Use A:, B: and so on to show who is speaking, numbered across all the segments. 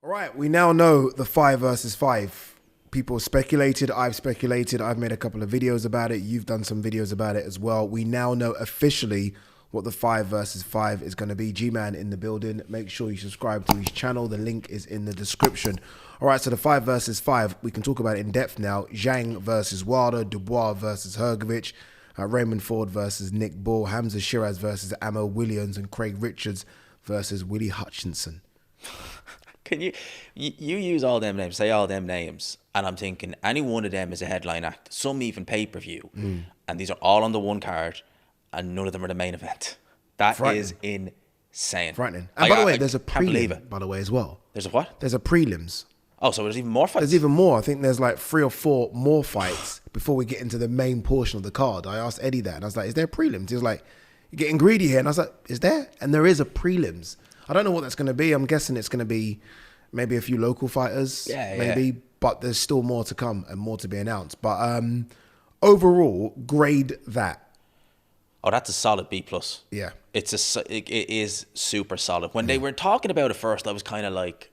A: All right, we now know the 5 versus 5. People speculated, I've speculated, I've made a couple of videos about it. You've done some videos about it as well. We now know officially what the 5 versus 5 is going to be. G-Man in the building. Make sure you subscribe to his channel. The link is in the description. All right, so the 5 versus 5, we can talk about it in depth now. Zhang versus Wilder, Dubois versus Hrgovic, Raymond Ford versus Nick Ball, Hamza Shiras versus Ammo Williams, and Craig Richards versus Willie Hutchinson.
B: Can you use all them names, say all them names, and I'm thinking any one of them is a headline act, some even pay-per-view, and these are all on the one card, and none of them are the main event. That is insane.
A: Frightening. And by the way, there's a prelim, by the way, as well.
B: There's a what?
A: There's a prelims.
B: Oh, so there's even more fights?
A: There's even more. I think there's like 3 or 4 more fights before we get into the main portion of the card. I asked Eddie that, and I was like, is there prelims? He was like, you're getting greedy here. And I was like, is there? And there is a prelims. I don't know what that's going to be. I'm guessing it's going to be maybe a few local fighters, maybe, but there's still more to come and more to be announced. But overall, grade that.
B: Oh, that's a solid B+.
A: Yeah.
B: It is super solid. When they were talking about it first, I was kind of like,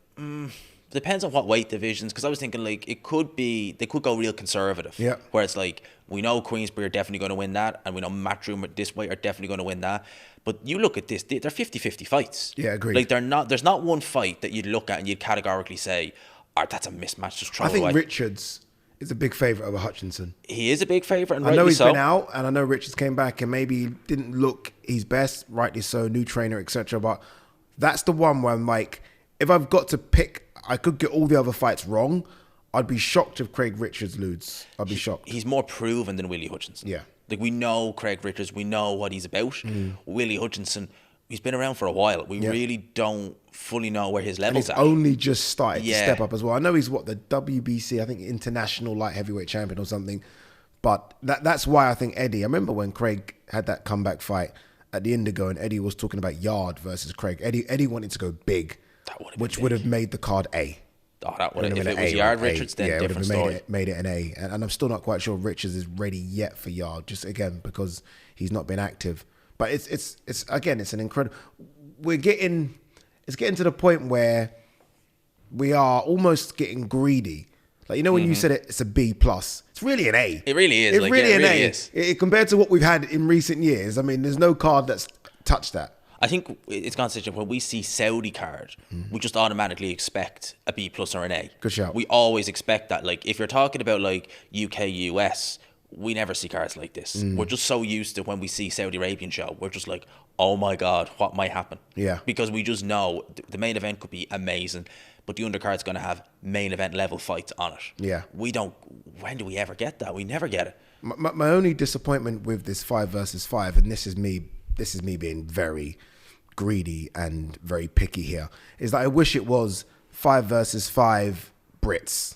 B: depends on what weight divisions, because I was thinking like they could go real conservative.
A: Yeah.
B: Where it's like, we know Queensbury are definitely going to win that, and we know Matchroom at this weight are definitely going to win that. But you look at this, they're 50-50 fights.
A: Yeah, agreed.
B: Like there's not one fight that you'd look at and you'd categorically say, oh, that's a mismatch, just throw it away.
A: I think Richards is a big favourite over Hutchinson.
B: He is a big favourite, and
A: I know
B: rightly
A: he's
B: so.
A: been out, and I know Richards came back and maybe didn't look his best, rightly so, new trainer, etc. But that's the one where I'm like, if I've got to pick, I could get all the other fights wrong. I'd be shocked if Craig Richards loses. I'd be shocked.
B: He's more proven than Willie Hutchinson.
A: Yeah.
B: Like, we know Craig Richards, we know what he's about. Willie Hutchinson, he's been around for a while. We really don't fully know where his level's at.
A: He's only just started to step up as well. I know he's the WBC, I think international light heavyweight champion or something. But that's why I think Eddie, I remember when Craig had that comeback fight at the Indigo and Eddie was talking about Yard versus Craig. Eddie wanted to go big, which would have made the card A.
B: Oh, that would have, if it was Yard Richards, then different story.
A: Made it an A. And I'm still not quite sure Richards is ready yet for Yard, just again, because he's not been active. But it's again, it's an incredible, it's getting to the point where we are almost getting greedy. Like, you know, when you said it's a B+, it's really an A.
B: It really is.
A: It's really an A. Compared to what we've had in recent years, I mean, there's no card that's touched that.
B: I think it's gone such a when we see Saudi card, we just automatically expect a B+ or an A.
A: Good shout.
B: We always expect that. Like, if you're talking about like UK, US, we never see cards like this. We're just so used to when we see Saudi Arabian show, we're just like, oh my God, what might happen?
A: Yeah.
B: Because we just know the main event could be amazing, but the undercard's going to have main event level fights on it.
A: Yeah.
B: We don't, when do we ever get that? We never get it.
A: My only disappointment with this 5 versus 5, and this is me being very greedy and very picky here, is that I wish it was 5 versus 5 Brits.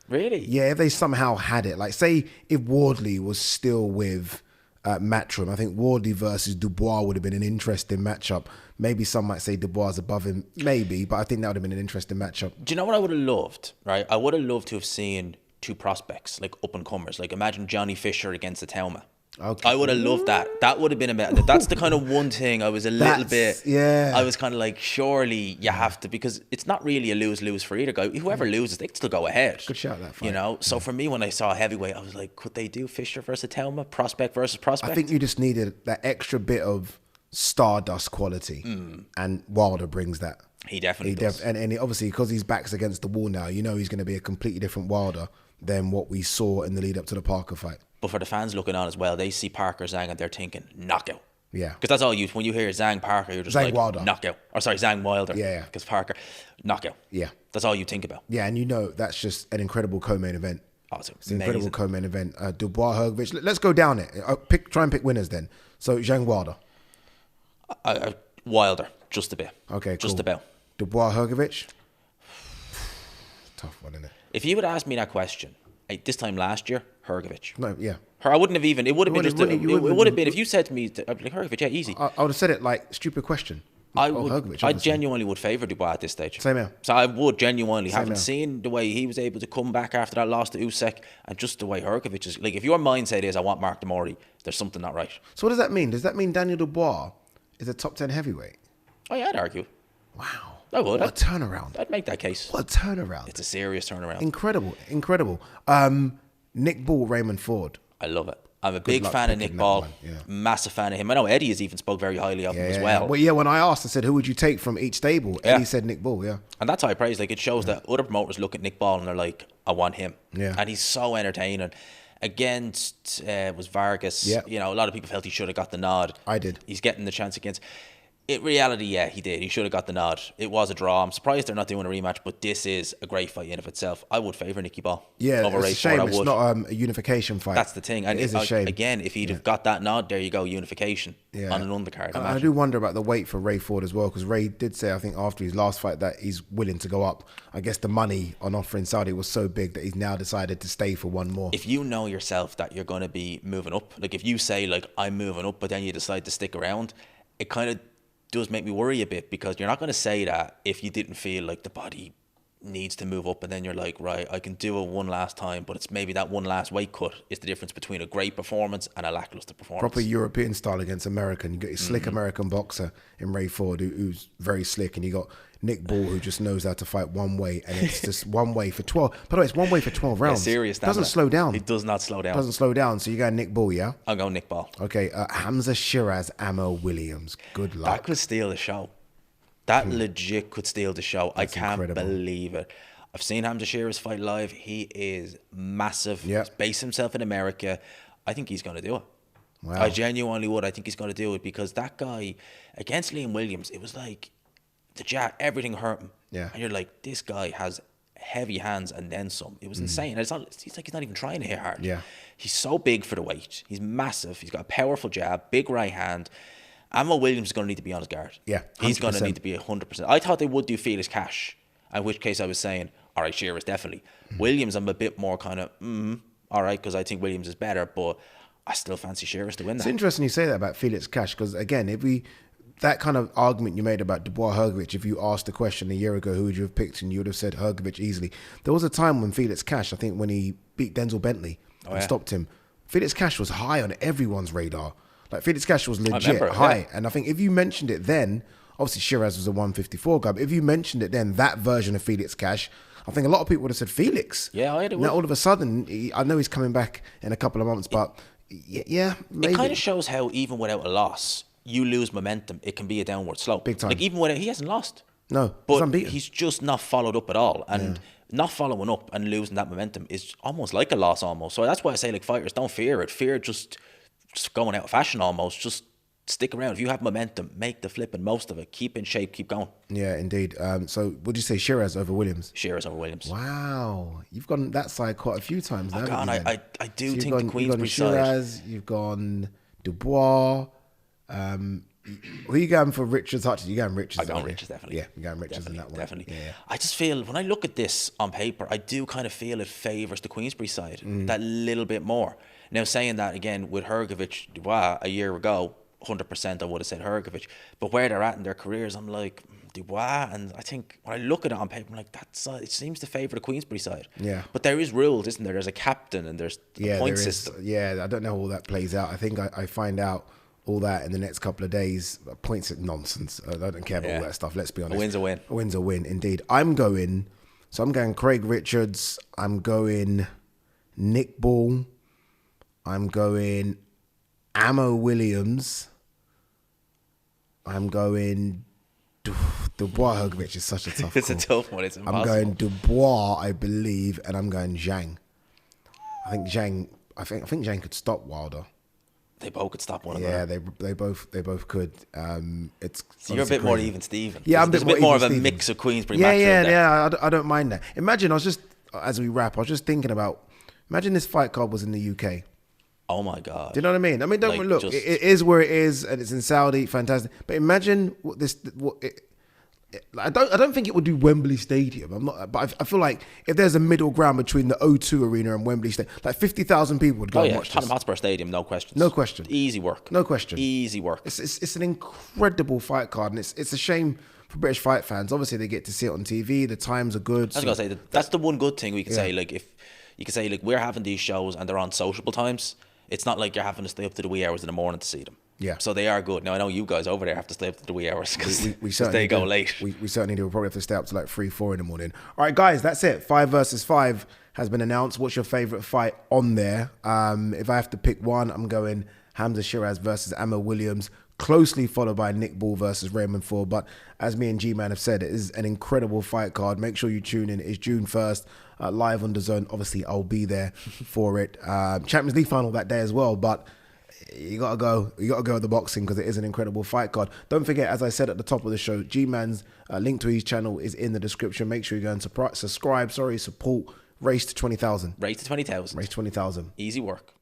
B: Really?
A: Yeah, if they somehow had it. Like, say if Wardley was still with Matchroom, I think Wardley versus Dubois would have been an interesting matchup. Maybe some might say Dubois is above him, maybe, but I think that would have been an interesting matchup.
B: Do you know what I would have loved, right? I would have loved to have seen 2 prospects, like up-and-comers. Like, imagine Johnny Fisher against the Telma.
A: Okay.
B: I would have loved that. That would have been amazing. That's the kind of one thing I was a little bit...
A: Yeah.
B: I was kind of like, surely you have to, because it's not really a lose-lose for either guy. Whoever loses, they can still go ahead.
A: Good shout, that fight.
B: You know? So for me, when I saw heavyweight, I was like, could they do Fisher versus Telma? Prospect versus prospect?
A: I think you just needed that extra bit of Stardust quality. And Wilder brings that.
B: He definitely does.
A: And obviously, because his back's against the wall now, you know he's going to be a completely different Wilder than what we saw in the lead up to the Parker fight.
B: But for the fans looking on as well, they see Parker Zhang and they're thinking knockout.
A: Yeah.
B: Because that's all when you hear Zhang Parker, you're just
A: Zhang
B: like
A: Wilder.
B: knockout. Or sorry, Zhang Wilder.
A: Yeah.
B: Because Parker, knockout.
A: Yeah.
B: That's all you think about.
A: Yeah, and you know that's just an incredible co-main event.
B: Oh,
A: it's an incredible co-main event. Dubois, Hrgovic. Let's go down it. Try and pick winners then. So Zhang Wilder.
B: Wilder, just a bit.
A: Okay, cool.
B: Just about.
A: Dubois, Hrgovic. Tough one, isn't it?
B: If you would ask me that question this time last year, Hrgovic.
A: No, yeah.
B: I wouldn't have even. It would have been just. It would have been if you said to me, I'd be like Hrgovic, yeah, easy.
A: I would have said it like stupid question.
B: I genuinely would favour Dubois at this stage.
A: Same here.
B: So I would genuinely,
A: Same
B: having
A: here.
B: seen the way he was able to come back after that loss to Usyk, and just the way Hrgovic is, like, if your mindset is I want Mark Demori, there's something not right.
A: So what does that mean? Does that mean Daniel Dubois is a top 10 heavyweight?
B: Oh yeah, I'd argue.
A: Wow.
B: I would.
A: What a turnaround.
B: I'd make that case.
A: What a turnaround.
B: It's a serious turnaround.
A: Incredible. Nick Ball, Raymond Ford.
B: I love it. I'm a big fan of Nick Ball. Yeah. Massive fan of him. I know Eddie has even spoke very highly of him as well.
A: Well, yeah, when I asked, I said, who would you take from each stable? Eddie said Nick Ball, yeah.
B: And that's high praise. Like, it shows that other promoters look at Nick Ball and they're like, I want him.
A: Yeah.
B: And he's so entertaining. Against was Vargas.
A: Yeah.
B: You know, a lot of people felt he should have got the nod.
A: I did.
B: He's getting the chance against. In reality, yeah, he did. He should have got the nod. It was a draw. I'm surprised they're not doing a rematch, but this is a great fight in of itself. I would favour Nicky Ball.
A: Yeah,
B: over
A: it's a shame it's not a unification fight.
B: That's the thing. And
A: it is a shame.
B: Again, if he'd have got that nod, there you go, unification on an undercard.
A: I do wonder about the weight for Ray Ford as well, because Ray did say, I think, after his last fight that he's willing to go up. I guess the money on offer in Saudi was so big that he's now decided to stay for one more.
B: If you know yourself that you're going to be moving up, like if you say, like, I'm moving up, but then you decide to stick around, it kind of does make me worry a bit, because you're not going to say that if you didn't feel like the body needs to move up, and then you're like, right, I can do it one last time, but it's maybe that one last weight cut is the difference between a great performance and a lackluster performance.
A: Proper European style against American. You got your slick American boxer in Ray Ford, who's very slick, and you got Nick Ball, who just knows how to fight one way, and it's just one way for 12. By the way, it's one way for 12 rounds.
B: Yeah, serious.
A: Doesn't slow down.
B: It does not slow down.
A: Doesn't slow down. So you got Nick Ball, yeah?
B: I'll go Nick Ball.
A: Okay, Hamza Shiras, Ammo Williams. Good luck.
B: That could steal the show. That legit could steal the show.
A: That's
B: I can't
A: incredible.
B: believe it. I've seen Hamza Shiras fight live. He is massive.
A: Yeah.
B: He's based himself in America. I think he's going to do it.
A: Wow.
B: I genuinely would. I think he's going to do it, because that guy against Liam Williams, it was like the jab, everything hurt him.
A: Yeah.
B: And you're like, this guy has heavy hands and then some. It was insane. And it's like he's not even trying to hit hard.
A: Yeah.
B: He's so big for the weight. He's massive. He's got a powerful jab, big right hand. Ammo Williams is going to need to be on his guard.
A: Yeah, 100%.
B: He's going to need to be 100%. I thought they would do Felix Cash, in which case I was saying, all right, Shiras, definitely. Williams, I'm a bit more kind of, all right, because I think Williams is better, but I still fancy Shiras to win that.
A: It's interesting you say that about Felix Cash, because again, that kind of argument you made about Dubois Hrgovic, if you asked the question a year ago, who would you have picked, and you would have said Hrgovic easily. There was a time when Felix Cash, I think when he beat Denzel Bentley and stopped him, Felix Cash was high on everyone's radar. Like, Felix Cash was legit high. And I think if you mentioned it then, obviously Shiraz was a 154 guy, but if you mentioned it then, that version of Felix Cash, I think a lot of people would have said Felix.
B: Yeah, I would.
A: Now all of a sudden, I know he's coming back in a couple of months, but yeah, maybe.
B: It kind of shows how even without a loss, you lose momentum. It can be a downward slope.
A: Big time.
B: Like, even without, he hasn't lost.
A: No,
B: but
A: he's unbeaten.
B: He's just not followed up at all. And not following up and losing that momentum is almost like a loss almost. So that's why I say, like, fighters, don't fear it. Fear just going out of fashion almost. Just stick around. If you have momentum, make the flipping most of it. Keep in shape, keep going.
A: Yeah, indeed. So would you say Shiraz over Williams?
B: Shiras over Williams.
A: Wow. You've gone that side quite a few times now.
B: I do think the Queensbury
A: side. Shiraz, you've gone Dubois. Who are you going for, Richards, Hutchins? You're going Richards.
B: I'm going Richards, definitely.
A: Yeah, you're going Richards in that one.
B: Definitely.
A: Yeah.
B: I just feel, when I look at this on paper, I do kind of feel it favours the Queensbury side that little bit more. Now, saying that again, with Hrgovic, Dubois a year ago, 100% I would have said Hrgovic. But where they're at in their careers, I'm like, Dubois. And I think when I look at it on paper, I'm like, it seems to favour the Queensbury side. Yeah. But there is rules, isn't there? There's a captain and there's a point system.
A: Yeah, I don't know how all that plays out. I think I find out all that in the next couple of days. Points at nonsense. I don't care about all that stuff. Let's be honest.
B: A win's a win.
A: A win's a win, indeed. I'm going Craig Richards. I'm going Nick Ball. I'm going Ammo Williams. I'm going Dubois. Hrgovic is such a tough
B: It's
A: call.
B: a tough one. It's impossible.
A: I'm going Dubois, I believe, and I'm going Zhang. I think Zhang could stop Wilder.
B: They both could stop one of
A: Yeah,
B: them.
A: they both could.
B: So you're a bit more even Steven.
A: Yeah, I'm
B: a bit more of a
A: Steven.
B: mix of Queensbury.
A: Yeah. I don't mind that. Imagine, as we wrap, I was just thinking about. Imagine this fight card was in the UK.
B: Oh my God!
A: Do you know what I mean? Look, it is where it is, and it's in Saudi, fantastic. But imagine I don't think it would do Wembley Stadium. But I feel like if there's a middle ground between the O2 Arena and Wembley Stadium, like 50,000 people would go and watch
B: Tottenham
A: this.
B: Hotspur Stadium, no question.
A: No question.
B: Easy work.
A: No question.
B: Easy work.
A: It's an incredible fight card, and it's a shame for British fight fans. Obviously, they get to see it on TV. The times are good.
B: I was gonna say that's the one good thing we can say. Like, if you can say, like, we're having these shows and they're on sociable times. It's not like you're having to stay up to the wee hours in the morning to see them.
A: Yeah.
B: So they are good. Now I know you guys over there have to stay up to the wee hours because
A: We certainly
B: they go
A: do.
B: late.
A: We certainly do. We'll probably have to stay up to like 3, 4 in the morning. All right, guys, that's it. 5 versus 5 has been announced. What's your favorite fight on there? If I have to pick one, I'm going Hamza Shiraz versus Amir Williams, closely followed by Nick Ball versus Raymond Ford. But as me and G-Man have said, it is an incredible fight card. Make sure you tune in. It's June 1st, live on DAZN. Obviously, I'll be there for it. Champions League final that day as well, but you gotta go with the boxing because it is an incredible fight card. Don't forget, as I said at the top of the show, G-Man's link to his channel is in the description. Make sure you go and subscribe, support Race to 20,000.
B: Race to 20,000.
A: Race 20,000.
B: Easy work.